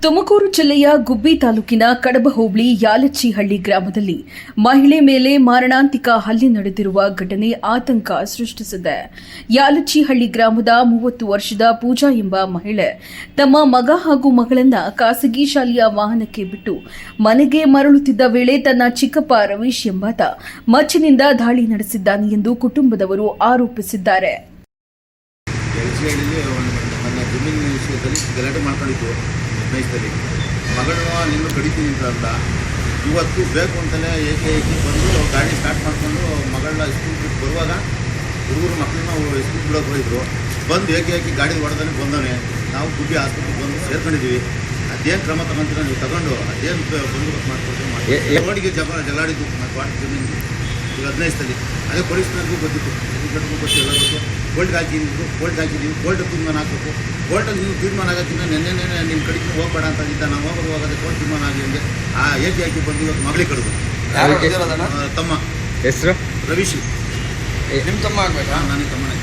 ತುಮಕೂರು ಜಿಲ್ಲೆಯ ಗುಬ್ಬಿ ತಾಲೂಕಿನ ಕಡಬ ಹೋಬಳಿ ಯಾಲಚ್ಚಿಹಳ್ಳಿ ಗ್ರಾಮದಲ್ಲಿ ಮಹಿಳೆ ಮೇಲೆ ಮಾರಣಾಂತಿಕ ಹಲ್ಲೆ ನಡೆದಿರುವ ಘಟನೆ ಆತಂಕ ಸೃಷ್ಟಿಸಿದೆ. ಯಾಲಚ್ಚಿಹಳ್ಳಿ ಗ್ರಾಮದ 30 ವರ್ಷದ ಪೂಜಾ ಎಂಬ ಮಹಿಳೆ ತಮ್ಮ ಮಗ ಹಾಗೂ ಮಗಳನ್ನ ಖಾಸಗಿ ಶಾಲೆಯ ವಾಹನಕ್ಕೆ ಬಿಟ್ಟು ಮನೆಗೆ ಮರಳುತ್ತಿದ್ದ ವೇಳೆ ತನ್ನ ಚಿಕ್ಕಪ್ಪ ರವೀಶ್ ಎಂಬಾತ ಮಚ್ಚಿನಿಂದ ದಾಳಿ ನಡೆಸಿದ್ದಾನೆ ಎಂದು ಕುಟುಂಬದವರು ಆರೋಪಿಸಿದ್ದಾರೆ. ಮಗಳನ್ನ ನಿನ್ನ ಕಡಿತೀನಿ ಅಂತ ಇವತ್ತು ಬೇಕು ಅಂತಲೇ ಏಕೆ ಬಂದು ಗಾಡಿ ಸ್ಟಾರ್ಟ್ ಮಾಡಿಕೊಂಡು ಮಗಳನ್ನ ಸ್ಕೂಲ್ ಬಿಟ್ಟು ಬರುವಾಗ ಹುಡುಗರು ಮಕ್ಕಳನ್ನ ಸ್ಕೂಲ್ ಬಿಡೋಕೆ ಹೋಗಿದ್ರು. ಬಂದು ಏಕೆ ಗಾಡಿ ಹೊಡೆದಾನೆ ಬಂದವನೆ. ನಾವು ಗುಬ್ಬಿ ಆಸ್ಪತ್ರೆಗೆ ಬಂದು ಸೇರ್ಕೊಂಡಿದ್ದೀವಿ. ಅದೇನು ಕ್ರಮ ತಗೊಂತೀರ ನೀವು ತಗೊಂಡು ಅದೇನು ಬಂದೋಬಸ್ತ್ ಮಾಡಿಕೊಟ್ಟು ರೋಡಿಗೆ ಜಗಳಾಡಿದ್ದು ಮತ್ತು ವಾಟರ್ ಜಮೀನಿಗೆ ಈಗ 15 ಅದೇ ಪೊಲೀಸ್ನವ್ರಿಗೂ ಗೊತ್ತಿತ್ತು, ಗೊತ್ತು ಎಲ್ಲ ಗೊತ್ತು. ಕೋರ್ಟ್ಗೆ ಹಾಕಿದ್ರು, ಕೋರ್ಟ್ ತೀರ್ಮಾನ ಹಾಕಬೇಕು. ಕೋರ್ಟಲ್ಲಿ ನೀವು ತೀರ್ಮಾನ ಆಗೋಕ್ಕಿಂತ ನೆನ್ನೆ ನಿಮ್ಮ ಕಡೆಗೆ ಹೋಗಬೇಡ ಅಂತ ಇದ್ದ. ನಾವು ಹೋಗೋದು ಕೋರ್ಟ್ ತೀರ್ಮಾನ ಆಗಲಿ ಅಂದರೆ ಏಕೆ ಬಂದು ಇವತ್ತು ಮಗಳಿಗೆ ಕಳೆದು ತಮ್ಮ ಹೆಸರು ರವೀಶ್. ನಿಮ್ಮ ತಮ್ಮ ಆಗಬೇಕಾ? ನನಗೆ ತಮ್ಮನೇ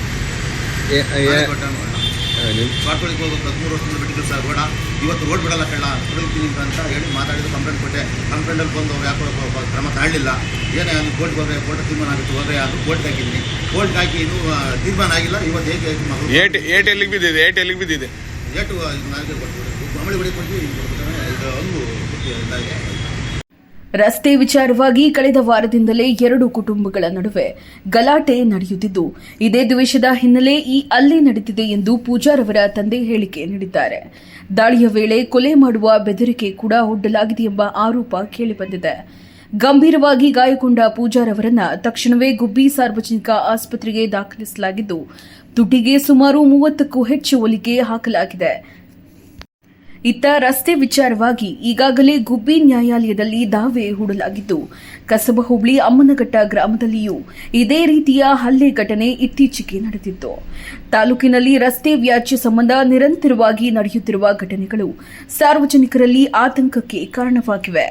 ಪಾಟ್ಕೊಳಿಗೆ ಹೋಗೋದು 13 ವರ್ಷದಿಂದ ಬಿಟ್ಟಿದ್ದು ಸರ್. ರೋಡ ಇವತ್ತು ರೋಡ್ ಬಿಡಲ್ಲ ಕಳ್ಳ ಹೊಡಿತೀನಿ ಅಂತ ಹೇಳಿ ಮಾತಾಡಿದ್ದು. ಕಂಪ್ಲೇಂಟ್ ಕೊಟ್ಟೆ. ಕಂಪ್ಲೇಂಟಲ್ಲಿ ಬಂದು ಅವ್ರು ಯಾಕೋ ಕ್ರಮ ತಗೊಳ್ಳಿಲ್ಲ. ಏನೇ ಅಲ್ಲಿ ಕೋರ್ಟ್ಗೆ ಹೋದ್ರೆ ಕೋರ್ಟ್ ತೀರ್ಮಾನ ಆಗುತ್ತೆ ಹೋದ್ರೆ ಅದು ಕೋರ್ಟ್ಗೆ ಹಾಕಿದ್ದೀನಿ. ಕೋರ್ಟ್ಗೆ ಹಾಕಿ ಇನ್ನೂ ತೀರ್ಮಾನ ಆಗಿಲ್ಲ. ಇವತ್ತು ಹೇಗೆ ಮಗಳು ಏಟ್ ಎಲ್ಲಿಗೆ ಬಿದ್ದಿದೆ? ಏಟು ನನಗೆ ಕೊಟ್ಟು ಮಾಮೂಲಿ ಬಡಿ ಕೊಟ್ಟು ಕೊಡ್ಬೇಕಾದ್ರೆ ಇದು ಒಂದು ಇದಾಗಿದೆ. ರಸ್ತೆ ವಿಚಾರವಾಗಿ ಕಳೆದ ವಾರದಿಂದಲೇ 2 ಕುಟುಂಬಗಳ ನಡುವೆ ಗಲಾಟೆ ನಡೆಯುತ್ತಿದ್ದು, ಇದೇ ದ್ವೇಷದ ಹಿನ್ನೆಲೆ ಈ ಹಲ್ಲೆ ನಡೆದಿದೆ ಎಂದು ಪೂಜಾರವರ ತಂದೆ ಹೇಳಿಕೆ ನೀಡಿದ್ದಾರೆ. ದಾಳಿಯ ವೇಳೆ ಕೊಲೆ ಮಾಡುವ ಬೆದರಿಕೆ ಕೂಡ ಒಡ್ಡಲಾಗಿದೆ ಎಂಬ ಆರೋಪ ಕೇಳಿಬಂದಿದೆ. ಗಂಭೀರವಾಗಿ ಗಾಯಗೊಂಡ ಪೂಜಾರವರನ್ನ ತಕ್ಷಣವೇ ಗುಬ್ಬಿ ಸಾರ್ವಜನಿಕ ಆಸ್ಪತ್ರೆಗೆ ದಾಖಲಿಸಲಾಗಿದ್ದು, ತುಟಿಗೆ ಸುಮಾರು 30ಕ್ಕೂ ಹೆಚ್ಚು ಹೊಲಿಗೆ ಹಾಕಲಾಗಿದೆ. ಇತ್ತ ರಸ್ತೆ ವಿಚಾರವಾಗಿ ಈಗಾಗಲೇ ಗುಬ್ಬಿ ನ್ಯಾಯಾಲಯದಲ್ಲಿ ದಾವೆ ಹೂಡಲಾಗಿದ್ದು, ಕಸಬ ಹೋಬಳಿ ಅಮ್ಮನಘಟ್ಟ ಗ್ರಾಮದಲ್ಲಿಯೂ ಇದೇ ರೀತಿಯ ಹಲ್ಲೆ ಘಟನೆ ಇತ್ತೀಚೆಗೆ ನಡೆದಿತ್ತು. ತಾಲೂಕಿನಲ್ಲಿ ರಸ್ತೆ ವ್ಯಾಜ್ಯ ಸಂಬಂಧ ನಿರಂತರವಾಗಿ ನಡೆಯುತ್ತಿರುವ ಘಟನೆಗಳು ಸಾರ್ವಜನಿಕರಲ್ಲಿ ಆತಂಕಕ್ಕೆ ಕಾರಣವಾಗಿವೆ.